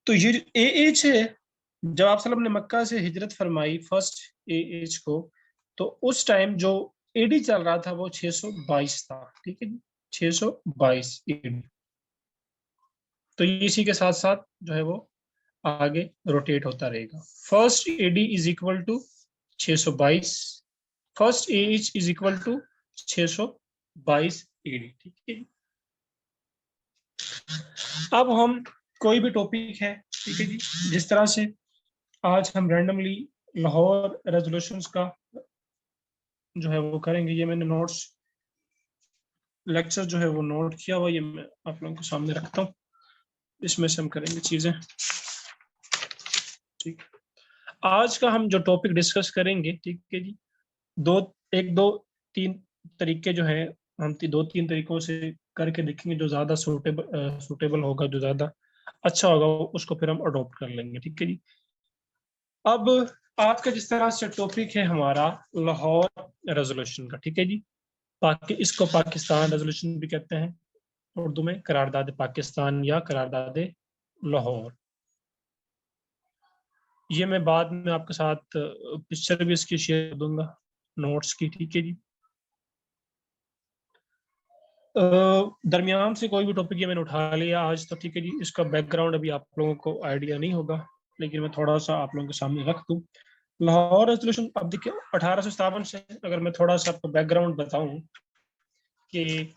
तो ये ए एज है, जब आप सल्लम ने मक्का से हिजरत फरमाई फर्स्ट ए एज को, तो उस टाइम जो एडी चल रहा था वो 622 था, ठीक है जी, 622 एडी। तो इसी के साथ साथ जो है वो आगे रोटेट होता रहेगा। First AD is equal to 622, first age is equal to 622 AD, ठीक है। अब हम कोई भी टॉपिक है, ठीक है जी, जिस तरह से आज हम रैंडमली लाहौर रेजोल्यूशंस का जो है वो करेंगे। ये मैंने नोट्स लेक्चर जो है वो नोट किया हुआ, ये मैं आप लोगों के सामने रखता हूँ। इसमें से हम करेंगे चीजें। ठीक, आज का हम जो टॉपिक डिस्कस करेंगे, ठीक है जी, दो तीन तरीके जो है हम 2-3 तरीकों से करके देखेंगे। जो ज्यादा सूटेबल होगा, जो ज्यादा अच्छा होगा, उसको फिर हम अडॉप्ट कर लेंगे। ठीक है जी। अब आज का जिस तरह से टॉपिक है हमारा लाहौर रेजोल्यूशन का, ठीक है जी। इसको पाकिस्तान रेजोल्यूशन भी कहते हैं, उर्दू में करारदाद पाकिस्तान या करारदाद लाहौर। ये मैं बाद में आपके साथ पिक्चर भी इसकी शेयर कर दूंगा नोट्स की। ठीक है जी। दरमियान से कोई भी टॉपिक ये मैंने उठा लिया आज तो, ठीक है जी। इसका बैकग्राउंड अभी आप लोगों को आइडिया नहीं होगा, लेकिन मैं थोड़ा सा आप लोगों के सामने रख दूं। लाहौर रेजोल्यूशन, अब देखिए 1857 से अगर मैं थोड़ा सा आपको बैकग्राउंड बताऊं कि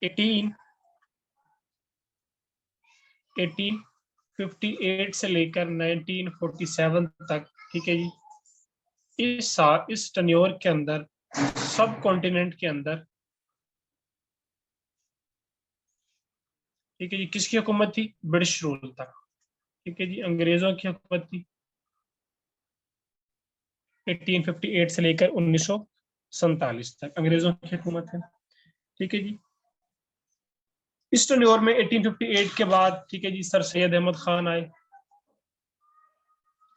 1858 से लेकर 1947 तक, ठीक है जी, इस टन्योर के अंदर सब कॉन्टिनेंट के अंदर, ठीक है जी, किसकी हुकूमत थी? ब्रिटिश रूल था। ठीक है जी, अंग्रेजों की हुकूमत थी 1858 से लेकर 1947 तक अंग्रेजों की हुकूमत है। ठीक है जी। इस टन्योर में 1858 के बाद, ठीक है जी, सर सैयद अहमद खान आए।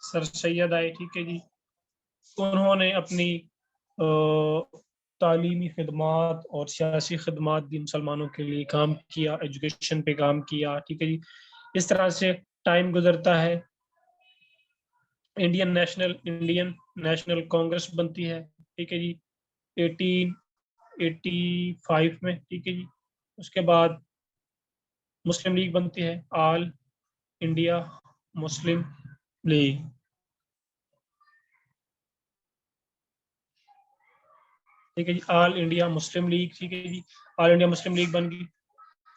सर सैयद आए, ठीक है जी। उन्होंने अपनी तालीमी खिदमात और सियासी खिदमात दी, मुसलमानों के लिए काम किया, एजुकेशन पे काम किया। ठीक है जी। इस तरह से टाइम गुजरता है, इंडियन नेशनल कांग्रेस बनती है। ठीक है जी, 1885 में। ठीक है जी। उसके बाद मुस्लिम लीग बनती है, ऑल इंडिया मुस्लिम लीग। ठीक है जी, ऑल इंडिया मुस्लिम लीग। ठीक है जी, ऑल इंडिया मुस्लिम लीग बन गई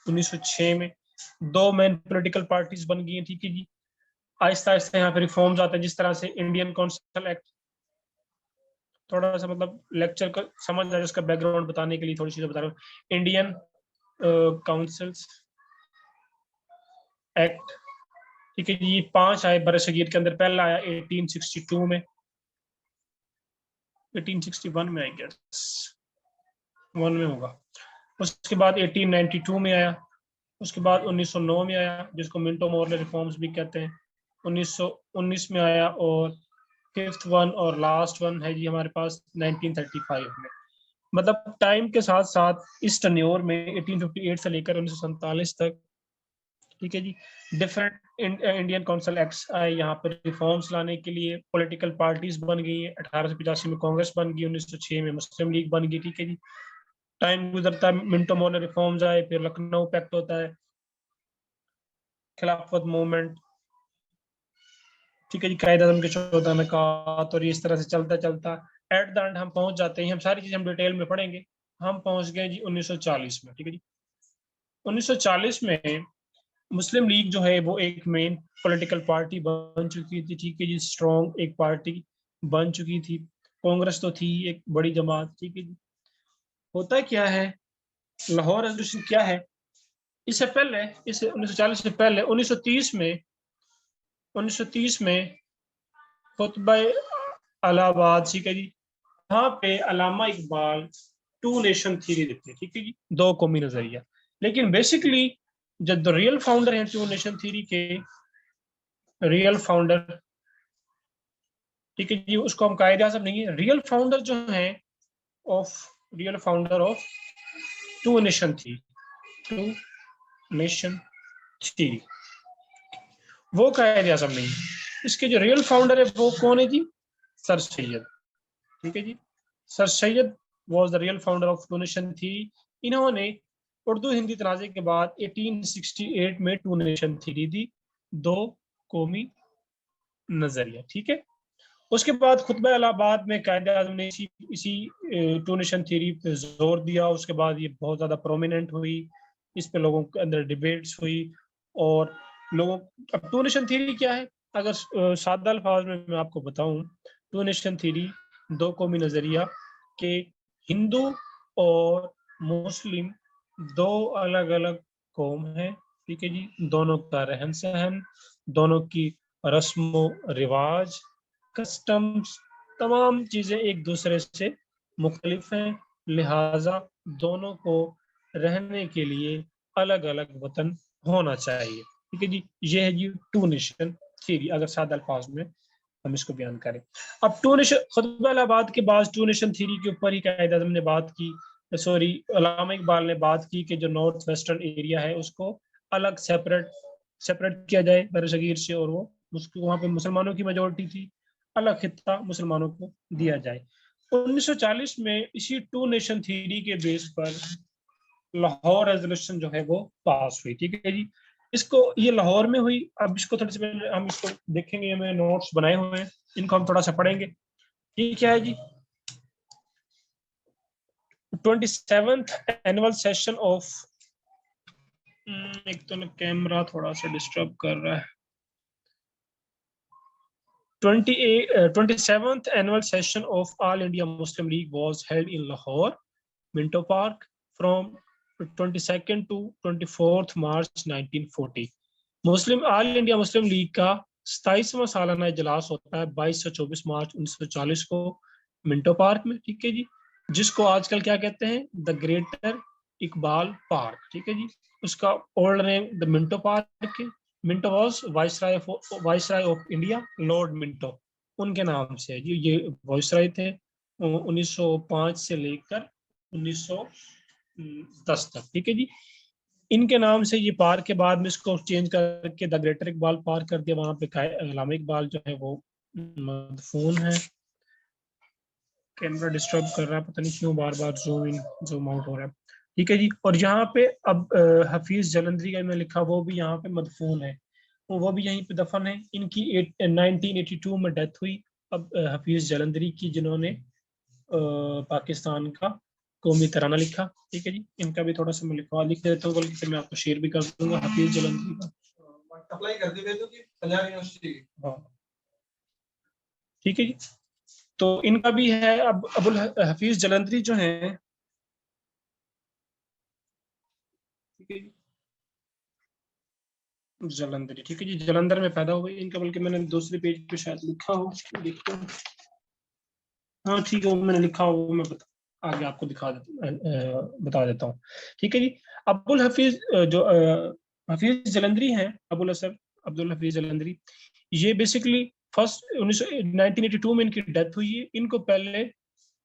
1906 में। दो मेन पॉलिटिकल पार्टीज बन गई हैं। ठीक है जी। आहिस्ता आहिस्ता यहाँ पे रिफॉर्म्स आते हैं, जिस तरह से इंडियन काउंसिल एक्ट, थोड़ा सा मतलब लेक्चर का समझ जाए, उसका बैकग्राउंड बताने के लिए थोड़ी चीजें बता रहा हूँ। इंडियन काउंसिल्स एक्ट, ठीक है जी, 5 आए बरसगीर के अंदर। पहला आया 1862 में, 1861 में आई गेस, 1 में होगा। उसके बाद 1892 में आया। उसके बाद 1909 में आया, जिसको मिंटो मोरले रिफॉर्म्स भी कहते हैं। 1919 में आया, और फिफ्थ वन और लास्ट वन है जी हमारे पास 1935 में। मतलब टाइम के साथ साथ इस टन्योर में 1858 से लेकर 1947 तक, ठीक है जी, डिफरेंट इंडियन काउंसिल एक्ट्स आए यहाँ पर रिफॉर्म्स लाने के लिए। पॉलिटिकल पार्टीज बन गई है, 1885 में कांग्रेस बन गई, 1906 में मुस्लिम लीग बन गई। ठीक है जी। टाइम गुजरता है, मिंटो मोरले रिफॉर्म्स आए, फिर लखनऊ पैक्ट होता है, खिलाफत मूवमेंट, ठीक है जी, कायद आज़म के 14 नकात, और इस तरह से चलता चलता एट द एंड हम पहुंच जाते हैं। हम सारी चीजें हम डिटेल में पढ़ेंगे। हम पहुंच गए जी 1940 में। ठीक है जी। 1940 में मुस्लिम लीग जो है वो एक मेन पॉलिटिकल पार्टी बन चुकी थी। ठीक है जी, स्ट्रॉन्ग एक पार्टी बन चुकी थी। कांग्रेस तो थी एक बड़ी जमात। ठीक है जी। होता क्या है, लाहौर रेजोल्यूशन क्या है? इससे पहले, इस 1940 से पहले 1930 में खुतबा अलाहाबाद, ठीक है जी, यहाँ पे अल्लामा इकबाल 2 नेशन थ्योरी देते हैं। ठीक है जी, 2 कौमी नजरिया। लेकिन बेसिकली जब द रियल फाउंडर हैं 2 नेशन थ्योरी के, रियल फाउंडर, ठीक है जी, उसको हम कायदे आज़म नहीं है, रियल फाउंडर जो है real founder of 2 nation theory, 2 nation theory, वो कायदे आज़म नहीं है। इसके जो रियल फाउंडर है वो कौन है जी? सर सैयद। ठीक है जी, sir Syed was the real founder of 2 nation theory. इन्होंने उर्दू हिंदी तनाज़े के बाद 1868 में 2 नेशन थ्योरी दी, 2 कौमी नजरिया। ठीक है। उसके बाद खुतबा इलाहाबाद में कायदे आज़म ने इसी 2 नेशन थ्योरी पे जोर दिया। उसके बाद ये बहुत ज़्यादा प्रोमिनेंट हुई, इस पे लोगों के अंदर डिबेट्स हुई, और लोगों, अब 2 नेशन थ्योरी क्या है? अगर सादा अल्फाज में मैं आपको बताऊं, टू नेशन थ्योरी, दो कौमी नजरिया के हिंदू और मुस्लिम दो अलग अलग कौम है, ठीक है जी। दोनों का रहन सहन, दोनों की रस्मो रिवाज, कस्टम्स, तमाम चीजें एक दूसरे से मुख्तलिफ हैं, लिहाजा दोनों को रहने के लिए अलग अलग वतन होना चाहिए, ठीक है जी। ये है जी टू नेशन थ्योरी, अगर सादा अल्फाज में हम इसको बयान करें। अब टू नेशन खुतबा इलाहाबाद के बाद टू नेशन थ्योरी के ऊपर ही कायद आज़म ने बात की, सॉरी अल्लामा इकबाल ने बात की कि जो नॉर्थ वेस्टर्न एरिया है उसको अलग सेपरेट किया जाए बरसगीर से, और वो उसको वहाँ पे मुसलमानों की मेजोरिटी थी, अलग खित्ता मुसलमानों को दिया जाए। 1940 में इसी टू नेशन थ्योरी के बेस पर लाहौर रेजोल्यूशन जो है वो पास हुई, ठीक है जी। इसको ये लाहौर में हुई। अब इसको थोड़ी सी पहले हम इसको देखेंगे, हमें नोट्स बनाए हुए हैं, इनको हम थोड़ा सा पढ़ेंगे। ये क्या है जी? 27th एनुअल सेशन ऑफ, एक तो कैमरा थोड़ा सा डिस्टर्ब कर रहा है। 27th annual session of All India Muslim League was held in Lahore, Minto Park, from 22nd to 24th March 1940। Muslim all India Muslim league का 27वां सालाना इजलास होता है 22 से 24 मार्च 1940 को मिंटो पार्क में, ठीक है जी, जिसको आजकल क्या कहते हैं, द ग्रेटर इकबाल पार्क, ठीक है जी। उसका old name the Minto park है। Minto was viceroy of India, lord Minto उनके नाम से है जी। ये वाइसराय थे 1905 से लेकर 1910 तक, ठीक है जी। इनके नाम से ये पार्क के बाद में इसको चेंज करके द ग्रेटर इकबाल पार्क कर दिया। वहां पे अल्लामा इकबाल जो है वो मदफून है। कैमरा डिस्टर्ब कर रहा है, पता नहीं क्यों बार बार जूम इन जूम आउट हो रहा है, ठीक है जी। और यहाँ पे अब हफीज जलंधरी का मैं लिखा, वो भी यहाँ पे मदफून है, वो भी यहीं पे दफन है। इनकी 1982 में डेथ हुई। अब हफीज जलंधरी की, जिन्होंने पाकिस्तान का कौमी तराना लिखा, ठीक है जी। इनका भी थोड़ा सा मैं लिख देता हूँ, बल्कि फिर मैं आपको शेयर भी कर दूंगा हफीज जलंधरी का। अप्लाई कर दी भेजो कि पंजाब यूनिवर्सिटी, हाँ ठीक है जी। तो इनका भी है। अब अबुल हफीज जलंधरी जो है, ठीक है जी, जलंधरी, ठीक है जी, जलंधर में पैदा हुए इनका, बल्कि मैंने दूसरे पेज पे शायद लिखा हो, देखते हैं। हाँ ठीक है, वो मैंने लिखा हो, वो मैं आगे आपको बता देता हूँ, ठीक है जी। अब्दुल हफीज जो हफीज जलंधरी हैं, अबुल असर अब्दुल हफीज जलंधरी, ये बेसिकली फर्स्ट 1982 में इनकी डेथ हुई है। इनको पहले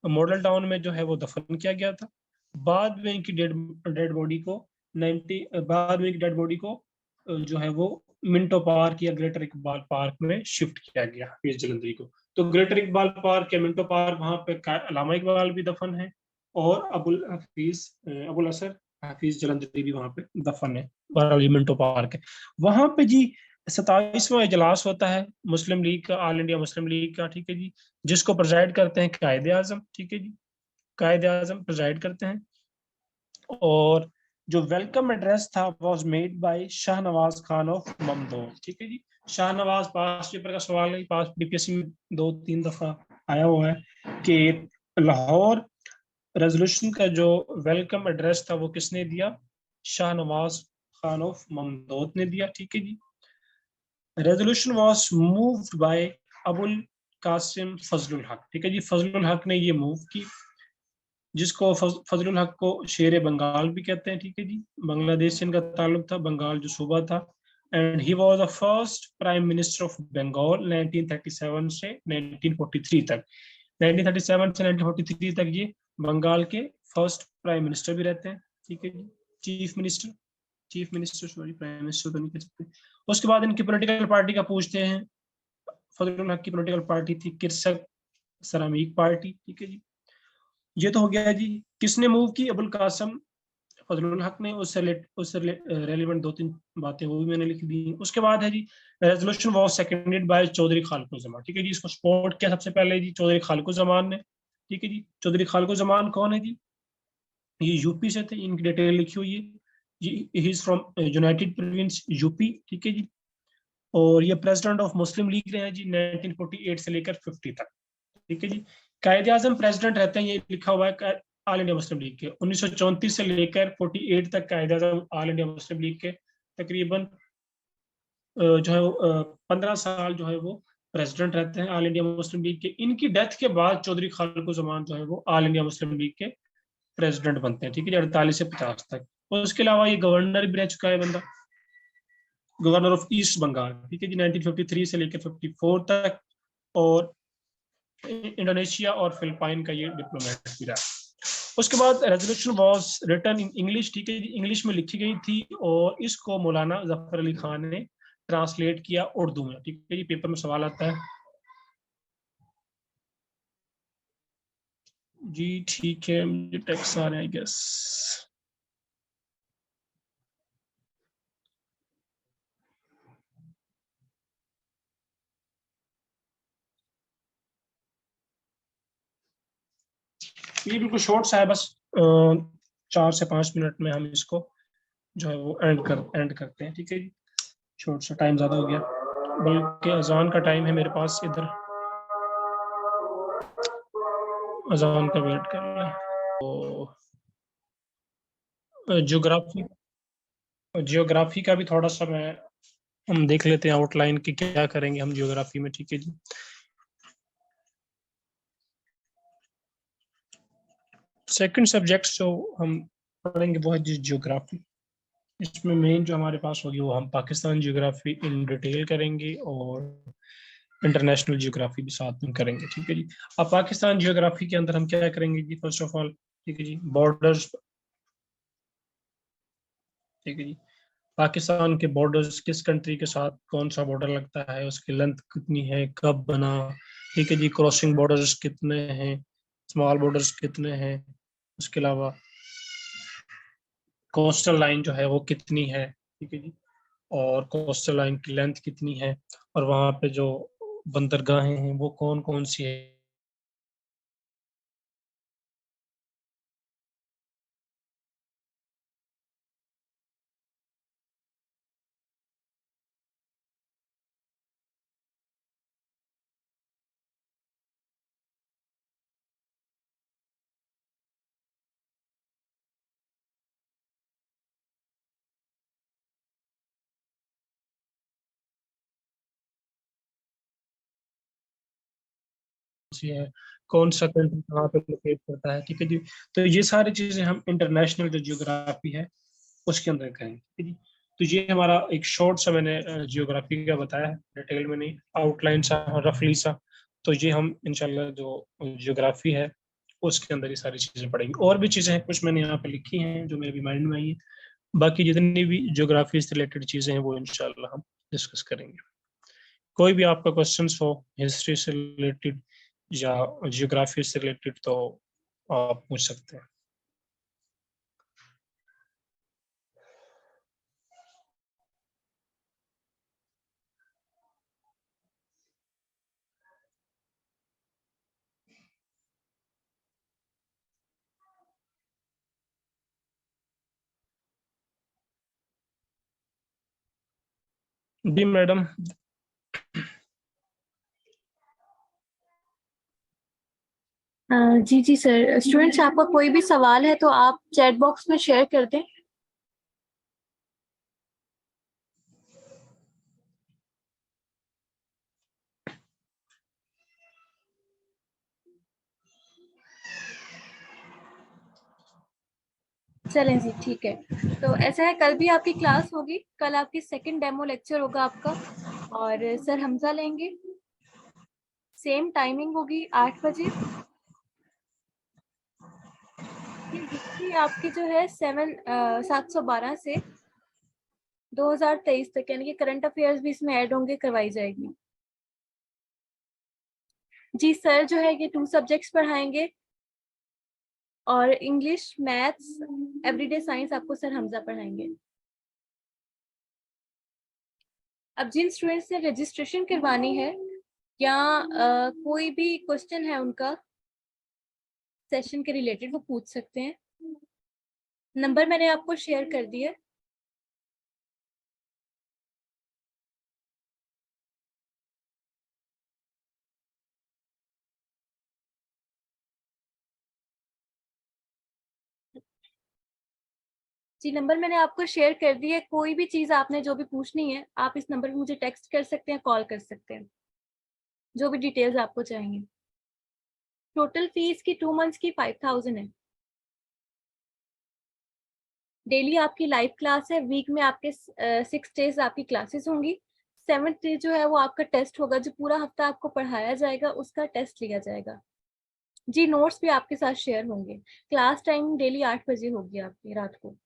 मॉडल टाउन में जो है वो दफन किया गया था। बाद में इनकी डेड बॉडी को 90 बाद में इनकी डेड बॉडी को जो है वो मिंटो पार्क या ग्रेटर इकबाल पार्क में शिफ्ट किया गया हफीज जलंधरी को। तो ग्रेटर इकबाल पार्क या मिंटो पार्क, वहां पे अल्लामा इकबाल भी दफन है, और अबुल असर हफीज जलंधरी भी वहां पे दफन है, बहरहाल मिंटो पार्क है। वहां पे जी 27वां इजलास होता है मुस्लिम लीग का, ऑल इंडिया मुस्लिम लीग का, ठीक है जी, जिसको प्रेजाइड करते हैं कायदे आजम, ठीक है जी, कायदे आजम प्रेजाइड करते हैं। और जो वेलकम एड्रेस था was made by Shahnawaz Khan of Mamdot, ठीक है जी। शाहनवाज, पास पेपर का सवाल है, पास बीपीएससी में 2-3 दफा आया हुआ है कि लाहौर रेजोल्यूशन का जो वेलकम एड्रेस था वो किसने दिया, शाहनवाज खान ऑफ ममदोद ने दिया, ठीक है जी। Resolution was moved by Abul Kasim Fazlul Haq, ठीक है जी, फजलुल हक ने ये मूव की, जिसको फजलुल हक को शेर बंगाल भी कहते हैं, ठीक है जी। बांग्लादेश से इनका ताल्लुक था, बंगाल जो सूबा था। And he was the first prime minister of Bengal 1937 से 1943 तक। 1937 से 1943 तक ये बंगाल के फर्स्ट प्राइम मिनिस्टर भी रहते हैं, ठीक है जी। Chief minister sorry, prime minister तो नहीं कह सकते। उसके बाद इनकी पॉलिटिकल पार्टी का पूछते हैं। फजलुल हक की पॉलिटिकल पार्टी थी किरसक सलामीक पार्टी, ठीक है जी। ये तो हो गया जी, किसने मूव की, अबुल कासम फजलुल हक ने। उससे रेलिवेंट 2-3 बातें वो भी मैंने लिख दी। उसके बाद है जी, resolution was seconded bye Chaudhary खालिकुज़्ज़मान, ठीक है जी। इसको सपोर्ट किया सबसे पहले जी चौधरी खालिकुज़्ज़मान ने, ठीक है जी। चौधरी खालिकुज़्ज़मान कौन है जी, ये यूपी से थे, इनकी डिटेल लिखी हुई है। He is from United province UP, ठीक है जी। और ये प्रेसिडेंट ऑफ मुस्लिम लीग रहे हैं जी 1948 से लेकर 50 तक। ठीक है जी। कायदे आजम प्रेसिडेंट रहते हैं, ये लिखा हुआ है ऑल इंडिया मुस्लिम लीग के। 1934 से लेकर 48 तक कायदे आजम ऑल इंडिया मुस्लिम लीग के तकरीबन जो है 15 साल जो है वो प्रेसिडेंट रहते हैं ऑल इंडिया मुस्लिम लीग के। इनकी डेथ के बाद चौधरी खालिकुज़्ज़मान जो है वो ऑल इंडिया मुस्लिम लीग के प्रेसिडेंट बनते हैं। ठीक है जी, 48 से 50 तक। और उसके अलावा ये गवर्नर भी रह चुका है बंदा, गवर्नर ऑफ ईस्ट बंगाल। ठीक है जी, 1953 से लेकर 54 तक। और इंडोनेशिया और फिलिपाइन का ये डिप्लोमेट भी रहा। उसके बाद resolution was written in English. ठीक है जी, इंग्लिश में लिखी गई थी और इसको मौलाना जफर अली खान ने ट्रांसलेट किया उर्दू में। ठीक है जी, पेपर में सवाल आता है जी। ठीक है, मुझे टेक्स्ट आ रहे हैं आई गेस। ये बिल्कुल शॉर्ट सा है, बस 4 से 5 मिनट में हम इसको जो है वो एंड करते हैं। ठीक है जी, शॉर्ट सा, टाइम ज्यादा हो गया, बल्कि अजान का टाइम है मेरे पास। इधर अजान का वेट कर रहे हैं। तो ज्योग्राफी जियोग्राफी का भी थोड़ा सा मैं हम देख लेते हैं आउटलाइन की, क्या करेंगे हम जियोग्राफी में। ठीक है जी। सेकंड सब्जेक्ट जो हम पढ़ेंगे वो है जियोग्राफी। इसमें मेन जो हमारे पास होगी वो हम पाकिस्तान जियोग्राफी इन डिटेल करेंगे और इंटरनेशनल जियोग्राफी भी साथ में करेंगे। ठीक है जी। अब पाकिस्तान जियोग्राफी के अंदर हम क्या करेंगे जी, फर्स्ट ऑफ ऑल, ठीक है जी, बॉर्डर्स। ठीक है जी, पाकिस्तान के बॉर्डर्स, किस कंट्री के साथ कौन सा बॉर्डर लगता है, उसकी लेंथ कितनी है, कब बना। ठीक है जी, क्रॉसिंग बॉर्डर्स कितने हैं, स्मॉल बॉर्डर्स कितने हैं। उसके अलावा कोस्टल लाइन जो है वो कितनी है। ठीक है जी, और कोस्टल लाइन की लेंथ कितनी है, और वहाँ पे जो बंदरगाहें हैं वो कौन कौन सी है। सी है, कौन सा कंट्री कहाँ पे लोकेट करता है। ठीक है जी, तो ये सारी चीजें हम इंटरनेशनल जो जियोग्राफी है उसके अंदर करेंगे। ठीक है जी, तो ये हमारा एक शॉर्ट सा मैंने जियोग्राफी का बताया है, डिटेल में नहीं, आउटलाइन सा, रफली सा। तो ये हम इंशाल्लाह जो जियोग्राफी है उसके अंदर ये सारी चीजें पढ़ेंगे। और भी चीजें हैं कुछ मैंने यहाँ पे लिखी हैं जो मेरे भी माइंड में आई है। बाकी जितनी भी जियोग्राफी से रिलेटेड चीजें हैं वो इंशाल्लाह हम डिस्कस करेंगे। कोई भी आपका क्वेश्चंस हो हिस्ट्री से रिलेटेड या जियोग्राफी से रिलेटेड तो आप पूछ सकते हैं। जी मैडम। जी जी सर, स्टूडेंट्स आपका कोई भी सवाल है तो आप चैट बॉक्स में शेयर कर दें। चलें जी, ठीक है। तो ऐसा है, कल भी आपकी क्लास होगी, कल आपकी सेकंड डेमो लेक्चर होगा आपका, और सर हमजा लेंगे। सेम टाइमिंग होगी 8 बजे। ये हिस्ट्री आपकी जो है 712 से 2023 तक, यानी कि करंट अफेयर्स भी इसमें ऐड होंगे, करवाई जाएगी। जी सर जो है ये 2 सब्जेक्ट्स पढ़ाएंगे, और इंग्लिश, मैथ्स, एवरीडे साइंस आपको सर हमजा पढ़ाएंगे। अब जिन स्टूडेंट्स ने रजिस्ट्रेशन करवानी है या कोई भी क्वेश्चन है उनका सेशन के रिलेटेड, वो पूछ सकते हैं। नंबर मैंने आपको शेयर कर दिया है। जी नंबर मैंने आपको शेयर कर दिया है। कोई भी चीज़ आपने जो भी पूछनी है आप इस नंबर पे मुझे टेक्स्ट कर सकते हैं, कॉल कर सकते हैं, जो भी डिटेल्स आपको चाहिए। टोटल फीस की 2 मंथ्स की 5000 है। डेली आपकी लाइव क्लास है, वीक में आपके 6 डेज आपकी क्लासेस होंगी। 7th डे जो है वो आपका टेस्ट होगा, जो पूरा हफ्ता आपको पढ़ाया जाएगा उसका टेस्ट लिया जाएगा। जी नोट्स भी आपके साथ शेयर होंगे। क्लास टाइम डेली 8 बजे होगी आपकी रात को,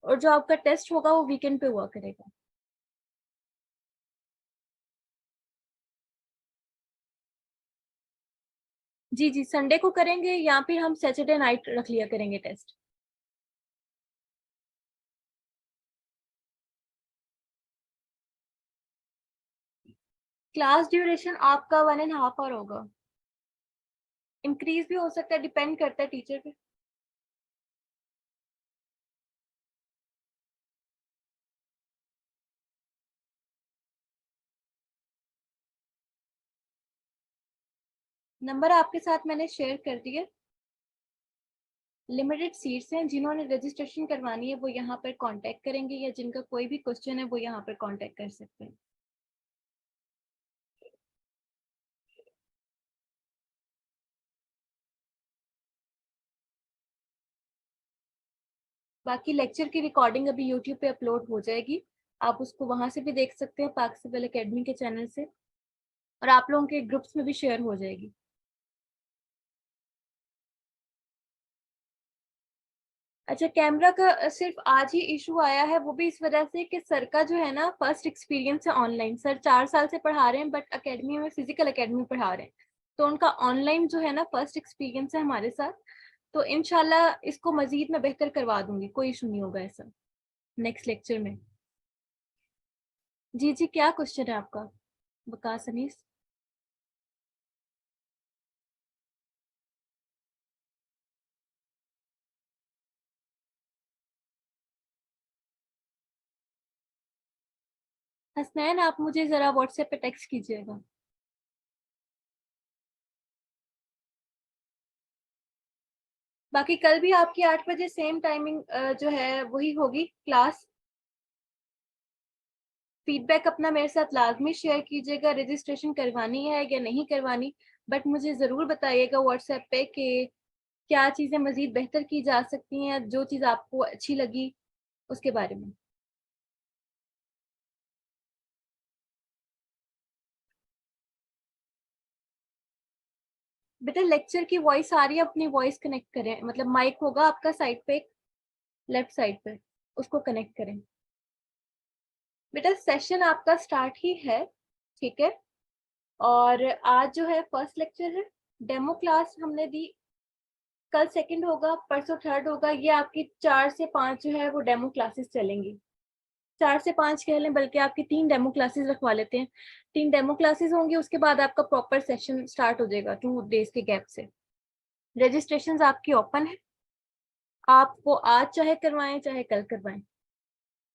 और जो आपका टेस्ट होगा वो वीकेंड पे हुआ करेगा। जी जी संडे को करेंगे या फिर हम सैटरडे नाइट रख लिया करेंगे टेस्ट। क्लास ड्यूरेशन आपका 1.5 आवर होगा। इंक्रीज भी हो सकता है, डिपेंड करता है टीचर पे। नंबर आपके साथ मैंने शेयर कर दिया। लिमिटेड सीट्स हैं, जिन्होंने रजिस्ट्रेशन करवानी है वो यहाँ पर कांटेक्ट करेंगे, या जिनका कोई भी क्वेश्चन है वो यहाँ पर कांटेक्ट कर सकते हैं। बाकी लेक्चर की रिकॉर्डिंग अभी यूट्यूब पे अपलोड हो जाएगी, आप उसको वहां से भी देख सकते हैं, पाक सिविल एकेडमी के चैनल से, और आप लोगों के ग्रुप्स में भी शेयर हो जाएगी। अच्छा, कैमरा का सिर्फ आज ही इशू आया है, वो भी इस वजह से कि सर का जो है ना फर्स्ट एक्सपीरियंस है ऑनलाइन। सर 4 साल से पढ़ा रहे हैं, बट एकेडमी में फिजिकल एकेडमी पढ़ा रहे हैं, तो उनका ऑनलाइन जो है ना फर्स्ट एक्सपीरियंस है हमारे साथ। तो इनशाला इसको मजीद मैं बेहतर करवा दूंगी, कोई इशू नहीं होगा ऐसा नेक्स्ट लेक्चर में। जी जी क्या क्वेश्चन है आपका वकास अनीस? हसनैन आप मुझे जरा व्हाट्सएप पे टेक्स्ट कीजिएगा। बाकी कल भी आपकी 8 बजे सेम टाइमिंग जो है वही होगी क्लास। फीडबैक अपना मेरे साथ लाजमी शेयर कीजिएगा, रजिस्ट्रेशन करवानी है या नहीं करवानी, बट मुझे ज़रूर बताइएगा व्हाट्सएप पे कि क्या चीज़ें मज़ीद बेहतर की जा सकती हैं, जो चीज़ आपको अच्छी लगी उसके बारे में। बेटा लेक्चर की वॉइस आ रही है, अपनी वॉइस कनेक्ट करें, मतलब माइक होगा आपका साइड पे, लेफ्ट साइड पे, उसको कनेक्ट करें। बेटा सेशन आपका स्टार्ट ही है, ठीक है, और आज जो है फर्स्ट लेक्चर है, डेमो क्लास हमने दी, कल सेकंड होगा, परसों थर्ड होगा। ये आपकी 4 से 5 जो है वो डेमो क्लासेस चलेंगी। 4 से 5 कह लें, बल्कि आपकी 3 डेमो क्लासेस रखवा लेते हैं। 3 डेमो क्लासेस होंगी, उसके बाद आपका प्रॉपर सेशन स्टार्ट हो जाएगा 2 डेज के गैप से। रजिस्ट्रेशन आपकी ओपन है, आप वो आज चाहे करवाएं चाहे कल करवाएं,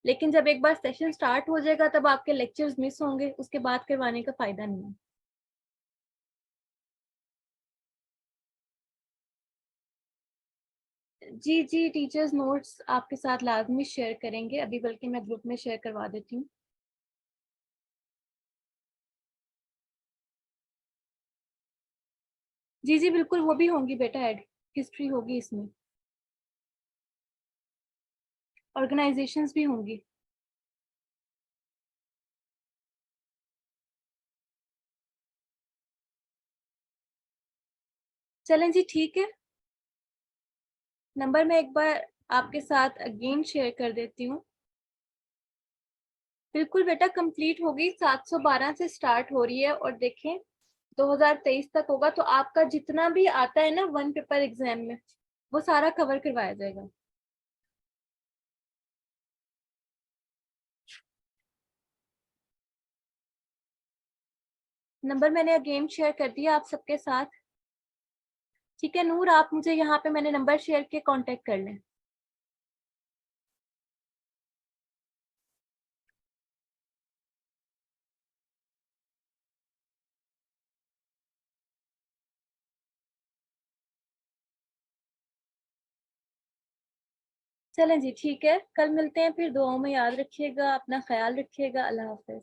लेकिन जब एक बार सेशन स्टार्ट हो जाएगा तब आपके लेक्चर्स मिस होंगे, उसके बाद करवाने का फायदा नहीं है। जी जी टीचर्स नोट्स आपके साथ लाजमी शेयर करेंगे, अभी बल्कि मैं ग्रुप में शेयर करवा देती हूँ। जी जी बिल्कुल वो भी होंगी बेटा, ऐड हिस्ट्री होगी इसमें, ऑर्गेनाइजेशंस भी होंगी। चलें जी ठीक है, नंबर मैं एक बार आपके साथ अगेन शेयर कर देती हूँ। बिल्कुल बेटा कंप्लीट होगी, 712 से स्टार्ट हो रही है, और देखें 2023 तक होगा, तो आपका जितना भी आता है ना वन पेपर एग्जाम में वो सारा कवर करवाया जाएगा। नंबर मैंने अगेन शेयर कर दिया आप सबके साथ, ठीक है। नूर आप मुझे यहाँ पे मैंने नंबर शेयर किए, कांटेक्ट कर लें। चलें जी, ठीक है, कल मिलते हैं फिर। दुआओं में याद रखिएगा, अपना ख्याल रखिएगा। अल्लाह हाफिज।